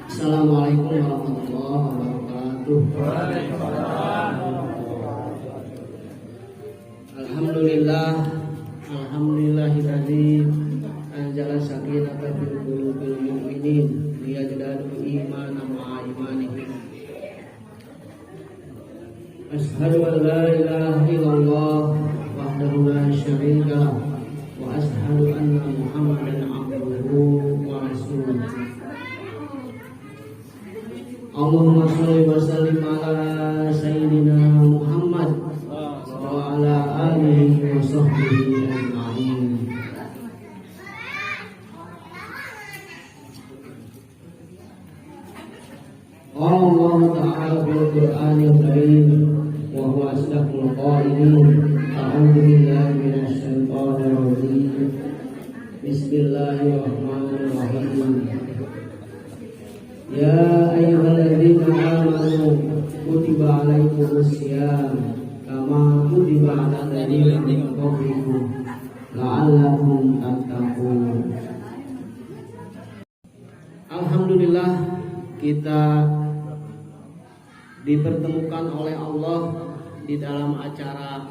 Assalamualaikum warahmatullahi wabarakatuh. Alhamdulillahilladzi anzala sakinata fil qulubil mu'minin liyazdadu imanan ma'a imanihim. Asyhadu an la ilaha illallah wahdahu la syarika lah wa asyhadu anna Muhammadan abduhu wa rasuluh. Allahumma sholli wa sallim ala sayyidina Muhammad wa ala alihi wa sahbihi ajma'in. Allah Ta'ala fil Qur'anil Karim wa huwa asdaqul qailin. A'udzu billahi minasy syaithanir rajim. Bismillahirrahmanirrahim. Ya ayyuhalladzina amanu kutiba alaikumusiyam kama kutiba alal ladzina min qablikum la'allakum tattaqun. Alhamdulillah, kita dipertemukan oleh Allah di dalam acara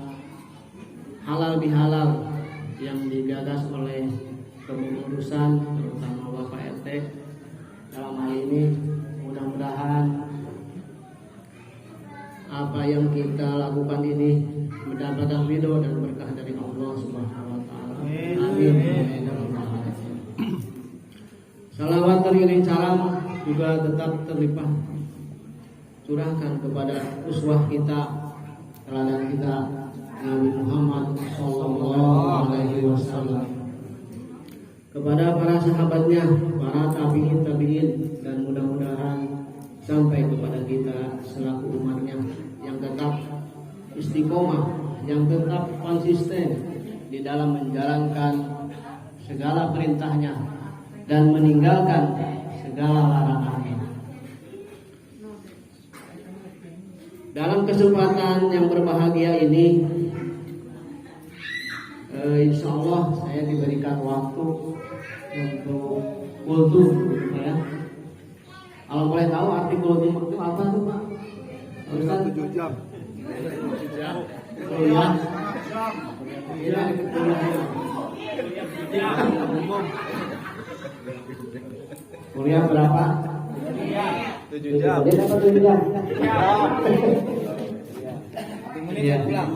halal bihalal yang digagas oleh kepengurusan terutama Bapak RT. Dalam hal ini mudah-mudahan apa yang kita lakukan ini mendapatkan ridho dan berkah dari Allah Subhanahu wa taala. Amin. Salawat teriring salam juga tetap terlimpah curahkan kepada uswah kita, teladan kita, Nabi Muhammad sallallahu alaihi wasallam, kepada para sahabatnya, para tabi'in, dan mudah-mudahan sampai kepada kita selaku umatnya yang tetap istiqomah, yang tetap konsisten di dalam menjalankan segala perintahnya dan meninggalkan segala larangannya. Dalam kesempatan yang berbahagia ini, insya Allah saya diberikan waktu untuk kultum, ya. Kalau boleh tahu arti kultum itu apa tuh, Pak? Ustaz? 7 jam. Kuliah. Kuliah berapa? 7 jam. Dia dapat 7 jam. Menit pulang.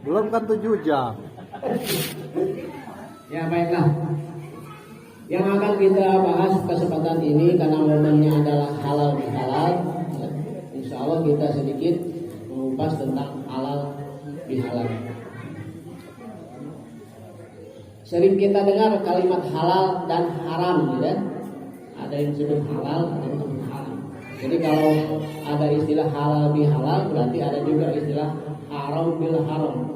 Belum kan 7 jam. Ya, baiklah. Yang akan kita bahas kesempatan ini karena momennya adalah halal bihalal. Insya Allah kita sedikit mengupas tentang halal bihalal. Sering kita dengar kalimat halal dan haram, gitu kan? Ada yang disebut halal, ada yang disebut haram. Jadi kalau ada istilah halal bihalal, berarti ada juga istilah haram bil haram.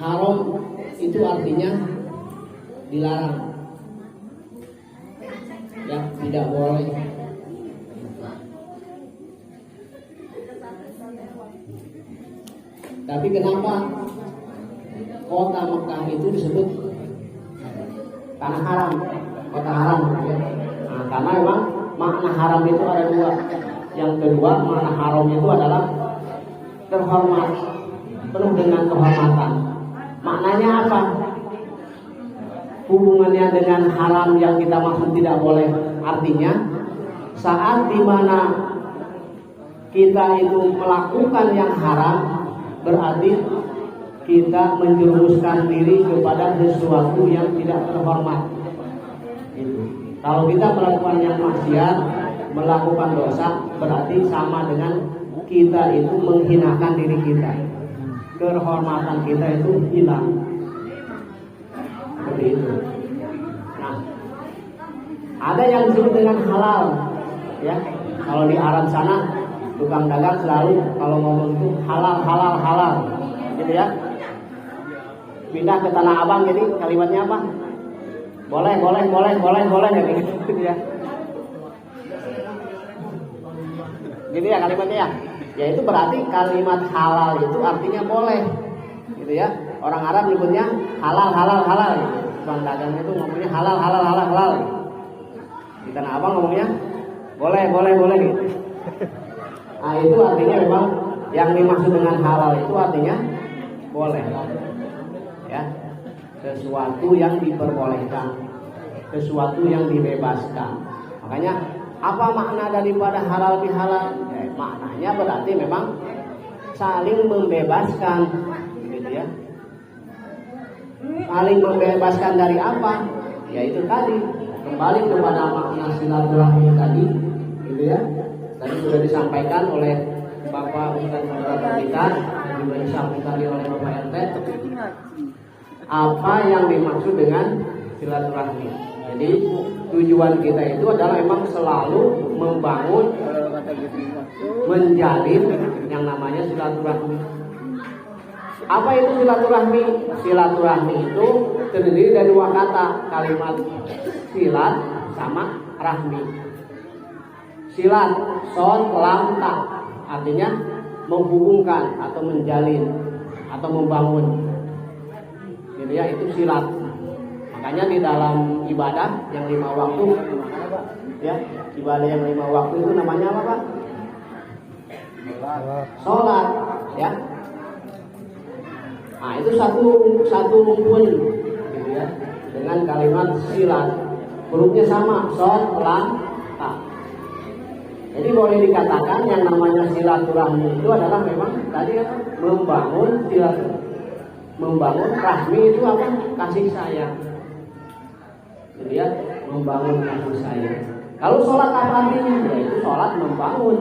Haram itu artinya dilarang, ya, tidak boleh. Tapi kenapa kota Mekah itu disebut tanah haram, kota haram, ya? Nah, karena memang makna haram itu ada dua. Yang kedua, makna haram itu adalah terhormat, penuh dengan kehormatan. Maknanya apa? Hubungannya dengan haram yang kita maksud tidak boleh. Artinya saat dimana kita itu melakukan yang haram, berarti kita menjerumuskan diri kepada sesuatu yang tidak terhormat. Kalau kita melakukan yang maksiat, melakukan dosa, berarti sama dengan kita itu menghinakan diri kita. Kehormatan kita itu hilang. Seperti itu. Nah, ada yang disebut dengan halal, ya. Kalau di Arab sana, tukang dagang selalu kalau ngomong itu halal, halal, halal, gitu ya. Pindah ke Tanah Abang, jadi kalimatnya apa? Boleh, boleh, boleh, boleh, boleh, gitu ya. Gitu ya kalimatnya ya. Ya itu berarti kalimat halal itu artinya boleh, gitu ya. Orang Arab nyebutnya halal, halal, halal. tukang dagang itu ngomongnya halal halal halal halal. Di Tanah Abang ngomongnya boleh boleh boleh gitu. Nah itu artinya memang yang dimaksud dengan halal itu artinya boleh, ya, sesuatu yang diperbolehkan, sesuatu yang dibebaskan. Makanya apa makna daripada halal bihalal? Maknanya berarti memang saling membebaskan, gitu ya. Saling membebaskan dari apa? Yaitu tadi kembali kepada makna silaturahmi tadi, gitu ya. Tadi sudah disampaikan oleh Bapak Ustaz Moderator kita, juga disampaikan oleh Bapak RT. Apa yang dimaksud dengan silaturahmi? Jadi tujuan kita itu adalah memang selalu membangun, menjalin yang namanya silaturahmi. Apa itu silaturahmi? Silaturahmi itu terdiri dari dua kata, kalimat silat sama rahmi. Silat, son, lam, ta, artinya menghubungkan atau menjalin atau membangun. Gitu ya, itu silat. Makanya di dalam ibadah yang 5 waktu, ya, ibadah yang 5 waktu itu namanya apa, Pak? Sholat, ya. Nah, itu satu rukun, gitu ya, dengan kalimat silat. Hurufnya sama, son, lam, ta. Jadi boleh dikatakan yang namanya silaturahmi itu adalah memang tadi apa? Membangun silaturahmi. Membangun rahmi itu apa? Kasih sayang. Jadi ya, membangun kasih sayang. Kalau sholat apa artinya? Yaitu sholat membangun,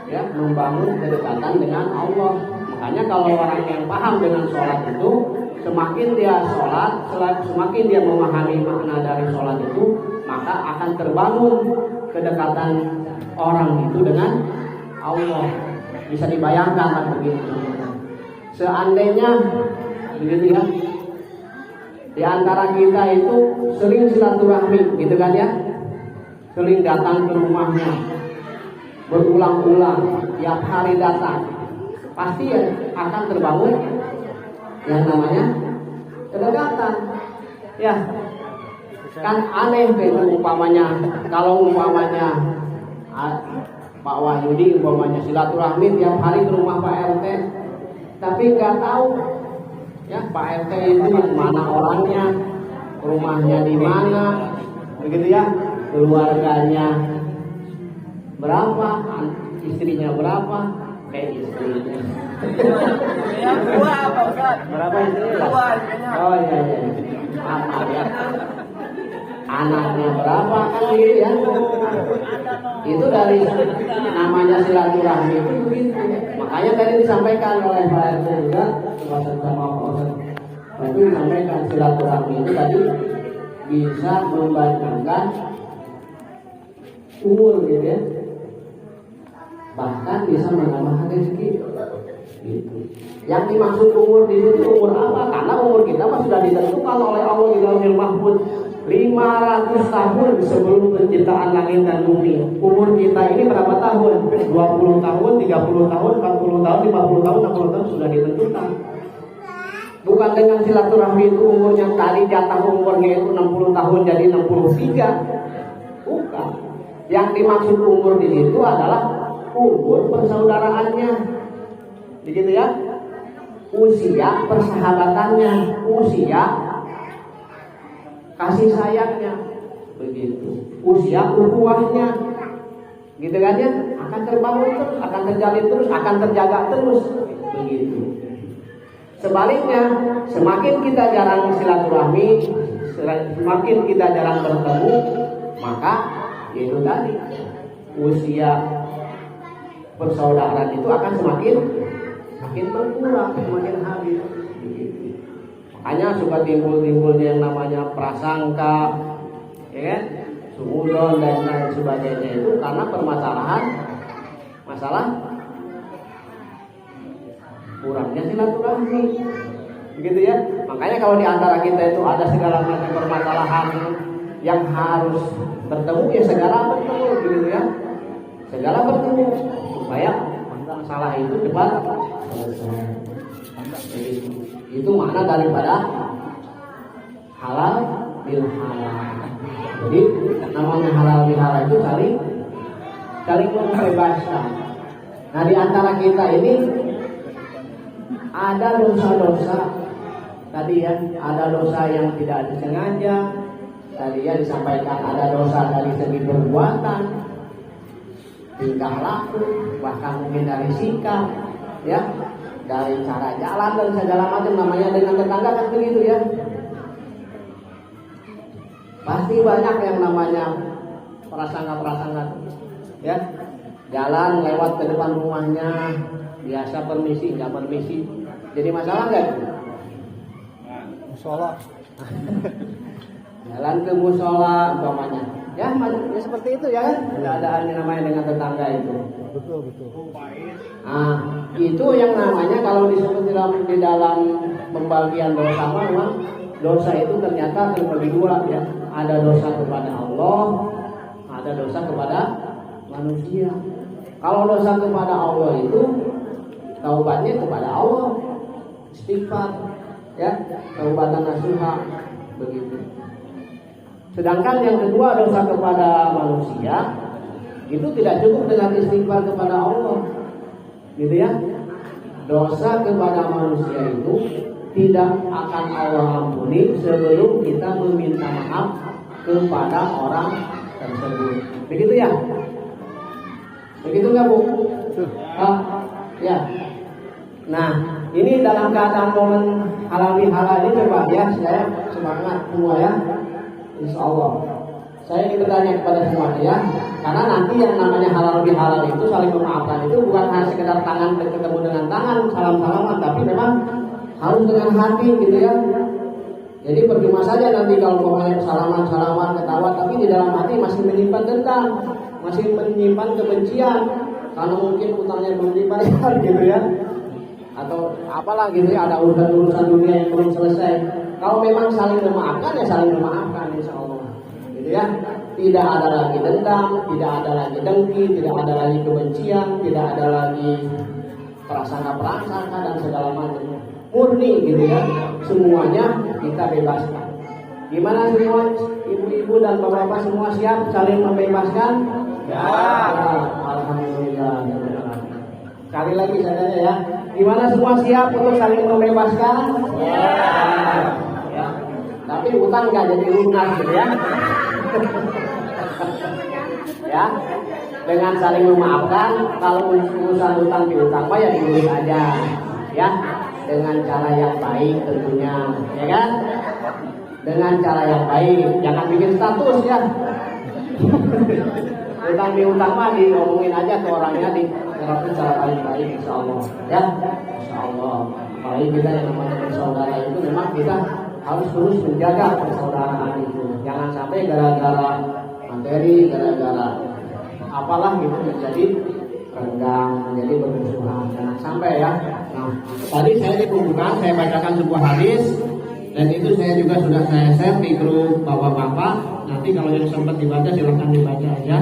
ya, membangun kedekatan dengan Allah. Makanya kalau orang yang paham dengan sholat itu, semakin dia sholat, semakin dia memahami makna dari sholat itu, maka akan terbangun kedekatan orang itu dengan Allah. Bisa dibayangkan kan begitu. Seandainya begitu ya, di antara kita itu sering silaturahmi, gitu kan ya, sering datang ke rumahnya, berulang-ulang, tiap hari datang, pasti ya akan terbangun yang namanya kedekatan. Ya, kan aneh itu umpamanya, kalau umpamanya Pak Wahyudi umpamanya silaturahmi tiap hari ke rumah Pak RT, tapi nggak tahu ya Pak RT itu mana orangnya, rumahnya di mana, begitu ya, keluarganya berapa, istrinya berapa, kayak istrinya berapa istrinya? Oh iya iya, apa ya, anaknya berapa, kan begitu ya. Itu dari namanya silaturahmi itu begitu. Makanya tadi disampaikan oleh Pak RT juga, sama Pak Ustaz, itu disampaikan silaturahmi itu tadi bisa membangunkan umur, gitu ya, bahkan bisa menambah rezeki. Gitu. Yang dimaksud umur di situ umur apa? Karena umur kita mah sudah ditentukan oleh Allah di Lauhul Mahfuz 500 tahun sebelum penciptaan langit dan bumi. Umur kita ini berapa tahun? 20 tahun, 30 tahun, 40 tahun, 50 tahun, 60 tahun sudah ditentukan. Bukan dengan silaturahmi itu umurnya tadi jatah umurnya itu 60 tahun jadi 63. Bukan. Yang dimaksud umur di situ adalah umur persaudaraannya. Begitu ya? Usia persahabatannya, usia kasih sayangnya, begitu. Usia ukhuwahnya, gitu kan ya? Akan terbangun terus, akan terjalin terus, akan terjaga terus, begitu. Sebaliknya, semakin kita jarang silaturahmi, semakin kita jarang bertemu, maka itu tadi usia persaudaraan itu akan semakin berkurang, semakin habis. Begitu. Makanya suka timbul-timbulnya yang namanya prasangka, ya, suudon dan lain sebagainya itu karena masalah kurangnya silaturahmi, begitu ya. Makanya kalau di antara kita itu ada segala macam permasalahan yang harus bertemu, ya segala bertemu, begitu ya, segala bertemu supaya masalah itu cepat selesai. Itu makna daripada halal bil halal. Jadi namanya halal bil halal itu saling membebaskan. Nah, di antara kita ini ada dosa-dosa tadi ya, ada dosa yang tidak disengaja. Tadi ya disampaikan ada dosa dari segi perbuatan, tingkah laku, bahkan mungkin dari sikap, ya, dari cara jalan dan segala macam. Namanya dengan tetangga kan begitu ya. Pasti banyak yang namanya prasangka, ya. Jalan lewat ke depan rumahnya, biasa permisi, nggak permisi. Jadi masalah nggak? Musola. Jalan ke musola umpamanya. Ya seperti itu ya kan? Keadaannya namanya dengan tetangga itu. Betul. Nah, itu yang namanya kalau disebut di dalam pembagian dosa, memang dosa itu ternyata terbagi dua ya. Ada dosa kepada Allah, ada dosa kepada manusia. Kalau dosa kepada Allah itu taubatnya kepada Allah, istighfar, ya, taubatan nasuha, begitu. Sedangkan yang kedua dosa kepada manusia itu tidak cukup dengan istighfar kepada Allah, gitu ya. Dosa kepada manusia itu tidak akan Allah ampuni sebelum kita meminta maaf kepada orang tersebut. Begitu ya? Begitu nggak Bu? Ya. Nah, ini dalam keadaan momen halal bihalal ini coba ya, saya semangat semua ya. Insya Allah. Saya ingin bertanya kepada semuanya ya, karena nanti yang namanya halal bihalal itu saling memaafkan itu bukan hanya sekedar tangan ketemu dengan tangan salam-salaman, tapi memang harus dengan hati gitu ya. Jadi percuma saja nanti kalau pokoknya salaman ketawa, tapi di dalam hati masih menyimpan dendam, masih menyimpan kebencian, karena mungkin utangnya belum dibayar gitu ya, atau apalah gitu ya, ada urusan dunia yang belum selesai. Kalau memang saling memaafkan ya saling memaafkan, insya Allah, gitu ya. Tidak ada lagi dendam, tidak ada lagi dengki, tidak ada lagi kebencian, tidak ada lagi prasangka dan segala macam. Murni gitu ya, semuanya kita bebaskan. Gimana semua ibu-ibu dan bapak-bapak semua siap saling membebaskan? Ya. Alhamdulillah. Sekali lagi saya tanya ya, gimana semua siap untuk saling membebaskan? Ya. Ya. Tapi utang nggak jadi lunas gitu ya. Ya, dengan saling memaafkan. Kalau urusan utang piutang ya diurus aja, ya. Dengan cara yang baik tentunya, ya kan? Dengan cara yang baik, jangan bikin status ya. Utang piutang mah diomongin aja ke orangnya, diterapin secara paling baik, insya Allah, ya, insya Allah. Apalagi kita yang namanya bersaudara itu memang kita harus terus menjaga persaudaraan itu. Jangan sampai gara-gara materi, gara-gara apalah gitu menjadi renggang, menjadi bermusuhan. Jangan sampai ya. Nah, tadi saya dikumpulkan, saya bacakan sebuah hadis, dan itu saya juga sudah saya share di grup bapak-bapak. Nanti kalau yang sempat dibaca silahkan dibaca aja.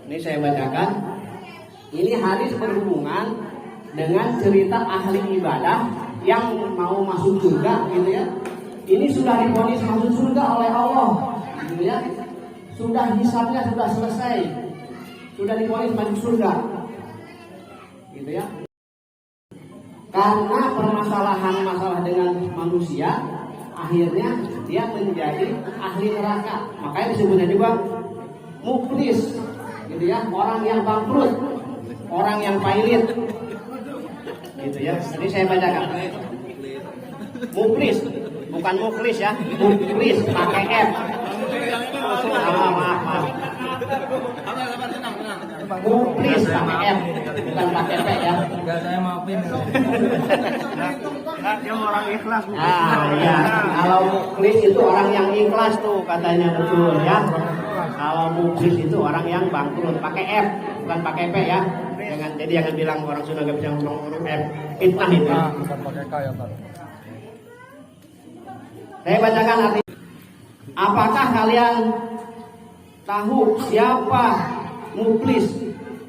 Ini saya bacakan. Ini hadis berhubungan dengan cerita ahli ibadah yang mau masuk surga, gitu ya. Ini sudah divonis masuk surga oleh Allah, gitu ya. Sudah hisabnya sudah selesai, sudah divonis masuk surga, gitu ya. Karena permasalahan masalah dengan manusia, akhirnya dia menjadi ahli neraka. Makanya disebutnya juga muflis, gitu ya, orang yang bangkrut, orang yang pailit, gitu ya. Jadi saya bacakan, muflis, bukan muflis ya, muflis pakai F. Maaf. Muflis pakai F, bukan pakai P ya. Enggak, saya maafin. Dia orang ikhlas. Ya. Kalau muflis itu orang yang ikhlas tuh katanya, betul ya. Kalau muflis itu orang yang bangkrut, pakai F, bukan pakai P ya. Jangan bilang orang Sunda nggak bisa ngomong huruf F. Fitnah itu. Bukan pakai K ya, Pak. Saya bacakan arti. Apakah kalian tahu siapa muflis?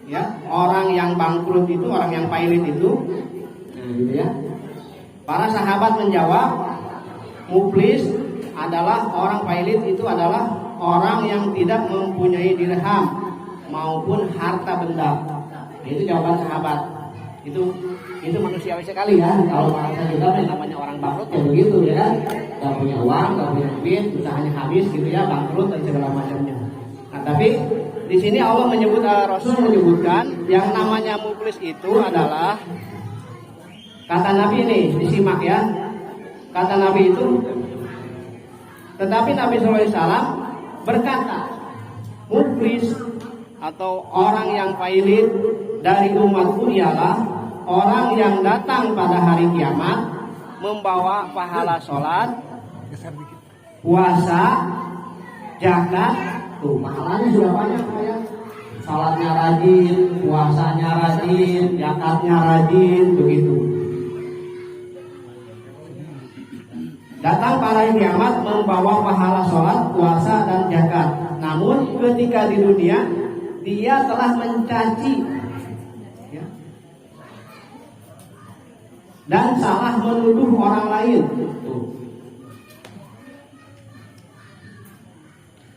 Ya, orang yang bangkrut itu, orang yang pailit itu. Nah, gitu ya. Para sahabat menjawab, muflis adalah orang pailit itu adalah orang yang tidak mempunyai dirham maupun harta benda. Itu jawaban sahabat. Itu manusiawi sekali ya. Kalau bahasa kita yang namanya orang bangkrut ya begitu ya kan. Gak punya uang, gak punya duit, usahanya habis gitu ya, bangkrut dan segala macamnya. Nah, tapi di sini Allah menyebut, Rasul menyebutkan yang namanya muflis itu adalah, kata Nabi ini disimak ya. Kata Nabi itu, tetapi Nabi SAW berkata, muflis atau orang yang pailit dari umatku ialah orang yang datang pada hari kiamat membawa pahala sholat, puasa, zakat. Tuh pahalanya sudah banyak ya. Sholatnya rajin, puasanya rajin, zakatnya rajin, begitu. Datang pada hari kiamat membawa pahala sholat, puasa dan zakat. Namun ketika di dunia dia telah mencaci ya, dan salah menuduh orang lain.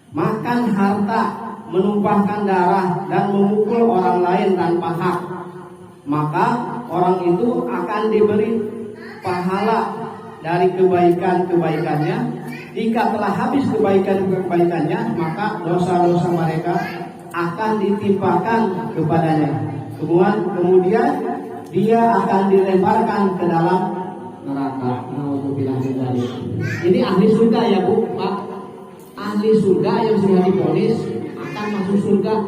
Makan harta, menumpahkan darah dan memukul orang lain tanpa hak. Maka orang itu akan diberi pahala dari kebaikan-kebaikannya. Jika telah habis kebaikan-kebaikannya, maka dosa-dosa mereka akan ditimpakan kepadanya. Kemudian dia akan dilemparkan ke dalam neraka. Ini ahli surga ya Bu, Pak. Ahli surga yang sudah divonis akan masuk surga.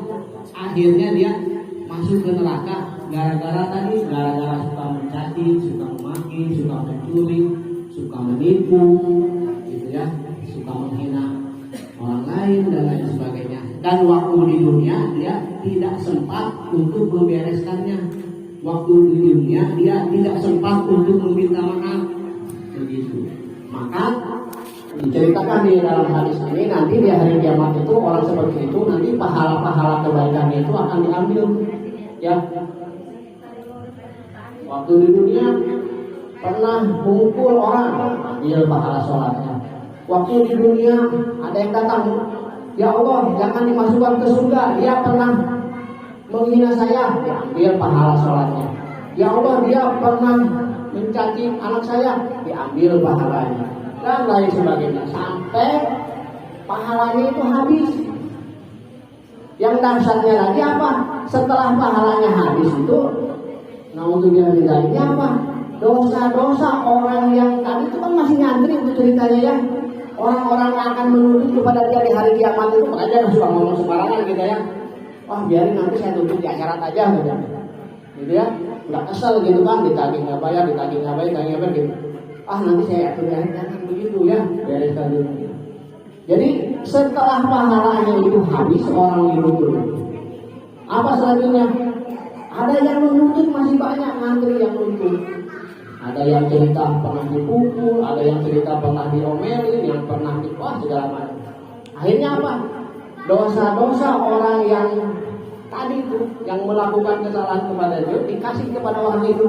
Akhirnya dia masuk ke neraka gara-gara suka mencaci, suka memaki, suka mencuri, suka menipu, gitu ya, suka menghina orang lain dan lain sebagainya. Dan waktu di dunia dia tidak sempat untuk membereskannya. Waktu di dunia dia tidak sempat untuk meminta maaf, begitu. Maka diceritakan di dalam hadis ini, nanti di hari kiamat itu orang seperti itu nanti pahala-pahala kebaikannya itu akan diambil, ya. Waktu di dunia pernah memukul orang, ambil pahala sholatnya. Waktu di dunia ada yang datang, ya Allah jangan dimasukkan ke surga, dia pernah menghina saya, diambil pahala sholatnya. Ya Allah dia pernah mencaci anak saya, diambil pahalanya, dan lain sebagainya, sampai pahalanya itu habis. Yang dahsyatnya lagi apa? Setelah pahalanya habis itu, naudzubillah min dzalik, apa? Dosa-dosa orang yang tadi itu kan masih nyantri itu ceritanya ya. Orang-orang yang akan menuntut kepada dia di hari kiamat itu, makanya suka ngomong sembarangan gitu ya. Wah biarin nanti saya tuntut di akhirat aja gitu ya. Nggak kesel gitu kan, ditagih nggak bayar gitu. Nanti saya atur ya, jangan begitu ya, bereskan dulu. Jadi setelah pahalanya itu habis, orang itu apa selanjutnya? Ada yang menuntut, masih banyak ngantri yang menuntut. Ada yang cerita pernah dipukul, ada yang cerita pernah diomelin, yang pernah segala macam. Akhirnya apa? Dosa-dosa orang yang tadi itu, yang melakukan kesalahan kepada dia, dikasih kepada orang itu.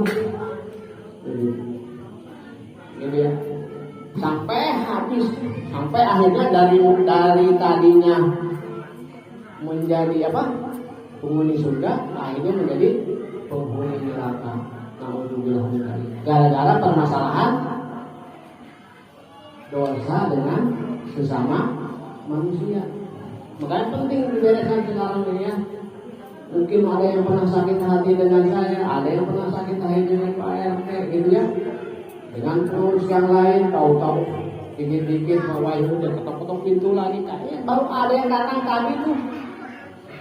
Gitu ya. Sampai habis, sampai akhirnya dari tadinya menjadi penghuni surga, akhirnya menjadi penghuni neraka. Naudzubillah min dzalik. Gara-gara permasalahan dosa dengan sesama manusia. Makanya penting dibereskan sekarang ini ya. Mungkin ada yang pernah sakit hati dengan saya, ada yang pernah sakit hati dengan Pak RT gitu ya. Dengan pengurus yang lain, tahu-tahu dikit-dikit bahwa itu udah ketok-ketok pintu lagi, kayaknya baru ada yang datang tadi tuh.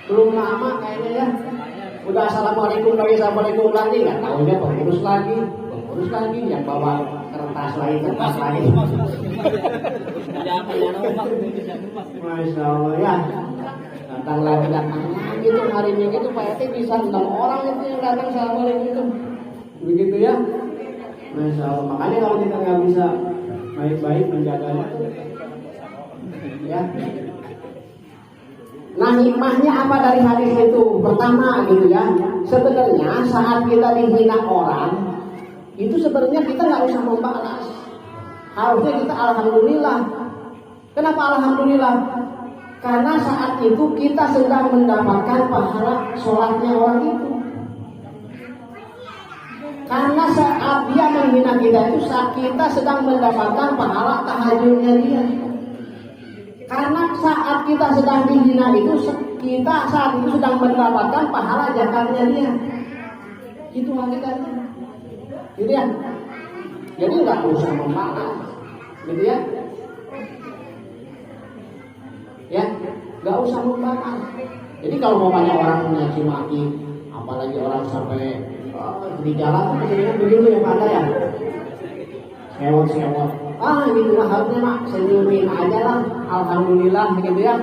Belum lama kayaknya ya. Udah assalamualaikum lagi nggak tahunya pengurus lagi yang bawa kertas lagi. Masya Allah ya. Datang lagi tuh hari Minggu itu Pak RT bisa 6 orang itu yang datang assalamualaikum itu. Begitu ya. Masya Allah. Makanya kalau kita nggak bisa baik-baik menjaganya, ya. Nah hikmahnya apa dari hadis itu? Pertama gitu ya, sebenarnya saat kita dihina orang itu sebenarnya kita nggak usah membalas. Harusnya kita alhamdulillah. Kenapa alhamdulillah? Karena saat itu kita sedang mendapatkan pahala sholatnya orang itu. Karena saat dia menghina kita itu, saat kita sedang mendapatkan pahala tahajudnya dia. Karena saat kita sedang dihina itu, kita saat itu sedang mendapatkan pahala zakatnya dia. Itu hakikatnya. Gitu ya. Jadi nggak usah membalas, gitu ya. Ya, nggak usah membalas. Jadi kalau mau banyak orang mencaci maki, apalagi orang sampai di jalan, maksudnya begitu ya Pak ya. Sewot-sewot. Gitu mah harusnya mak senyumin aja lah. Alhamdulillah gitu ya.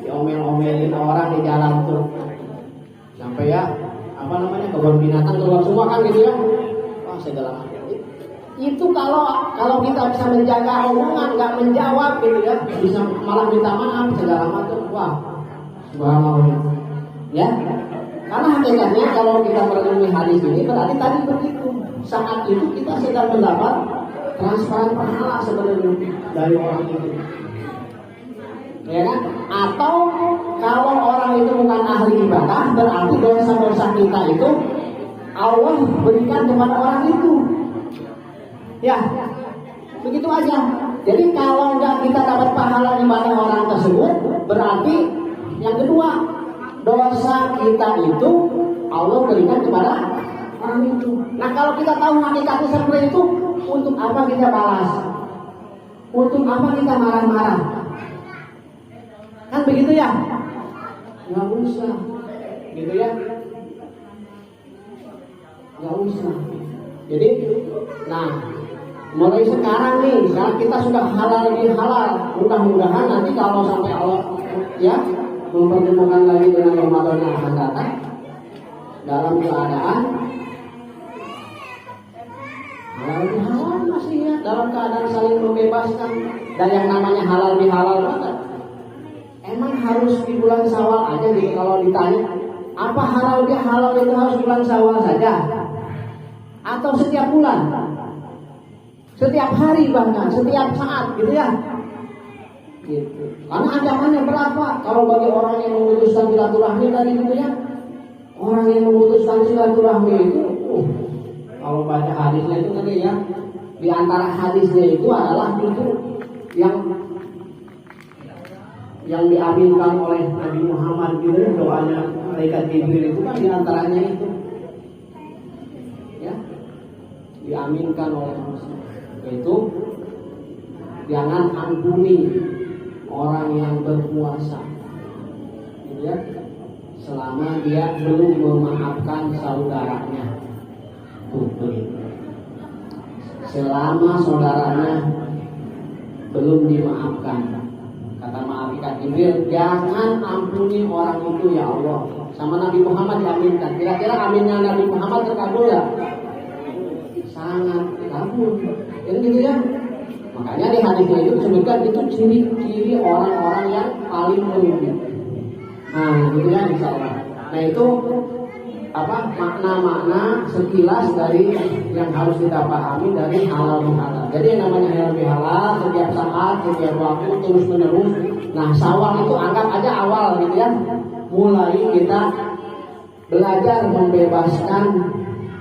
Diomel-omelin orang di jalan tuh. Sampai ya kebun binatang keluar semua kan gitu ya. Segala macam. Itu kalau kita bisa menjaga omongan, nggak menjawab gitu ya, bisa malah minta maaf segala macam. Wah, subhanallah. Ya, karena hakikatnya kalau kita merenungi hadis ini berarti tadi begitu. Saat itu kita sedang mendapat transparan pahala sebenarnya dari orang itu. Ya kan? Atau kalau orang itu bukan ahli ibadah, berarti dosa-dosa kita itu Allah berikan kepada orang itu. Ya, begitu aja. Jadi kalau nggak kita dapat pahala ibadah orang tersebut, berarti yang kedua, dosa kita itu Allah berikan kepada orang itu. Nah kalau kita tahu hakikatnya seperti itu, untuk apa kita balas? Untuk apa kita marah-marah? Kan begitu ya? Nggak usah, gitu ya? Nggak usah. Jadi, mulai sekarang nih, saat kita sudah halal lebih halal, mudah-mudahan nanti kalau sampai Allah ya mempertemukan lagi dengan Ramadan yang akan datang dalam keadaan halal lebih halal masih ya, dalam keadaan saling membebaskan. Dan yang namanya halal lebih halal banget. Emang harus di bulan Syawal aja gitu kalau ditanya apa halal lebih halal itu harus bulan Syawal saja atau setiap bulan? Setiap hari bahkan, setiap saat gitu ya. Gitu. Karena ancamannya berapa? Kalau bagi orang yang memutuskan silaturahmi tadi gitu ya. Orang yang memutuskan silaturahmi itu, kalau baca hadisnya itu tadi ya, di antara hadisnya itu adalah itu yang diaminkan oleh Nabi Muhammad gitu, doanya malaikat Jibril itu kan di antaranya itu. Ya. Diaminkan oleh Muhammad. Itu jangan ampuni orang yang berpuasa, gitu ya, selama dia belum memaafkan saudaranya. Selama saudaranya belum dimaafkan, kata malaikat Jibril, jangan ampuni orang itu ya Allah. Sama Nabi Muhammad diaminkan. Kira-kira aminnya Nabi Muhammad terkabul ya? Sangat kabul. Jadi gitu ya. Makanya di hadisnya itu disebutkan itu ciri-ciri orang-orang yang paling mulia. Nah, gitu ya insyaallah. Nah, itu makna-makna sekilas dari yang harus kita pahami dari halal bihalal. Jadi yang namanya halal bihalal setiap saat, setiap waktu terus menerus. Nah, Syawal itu anggap aja awal gitu ya. Mulai kita belajar membebaskan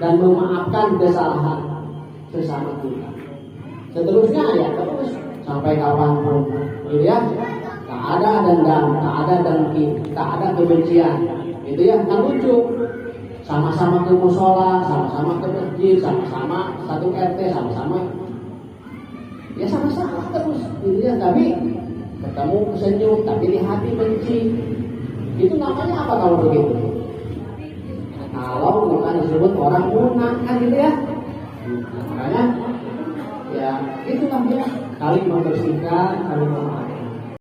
dan memaafkan kesalahan sesama kita. Seterusnya ya terus sampai kapanpun, gitu ya. Tak ada dendam, tak ada dengki, tak ada kebencian, gitu ya. Kan lucu. Sama-sama ke musola, sama-sama ke masjid, sama-sama satu RT, sama-sama ya sama-sama terus, gitu ya. Tapi ketemu senyum, tapi di hati benci. Itu namanya apa kalau begitu? Kalau bukan disebut orang munafik kan gitu ya. Makanya ya itulah ya, saling membersihkan, saling memaafkan.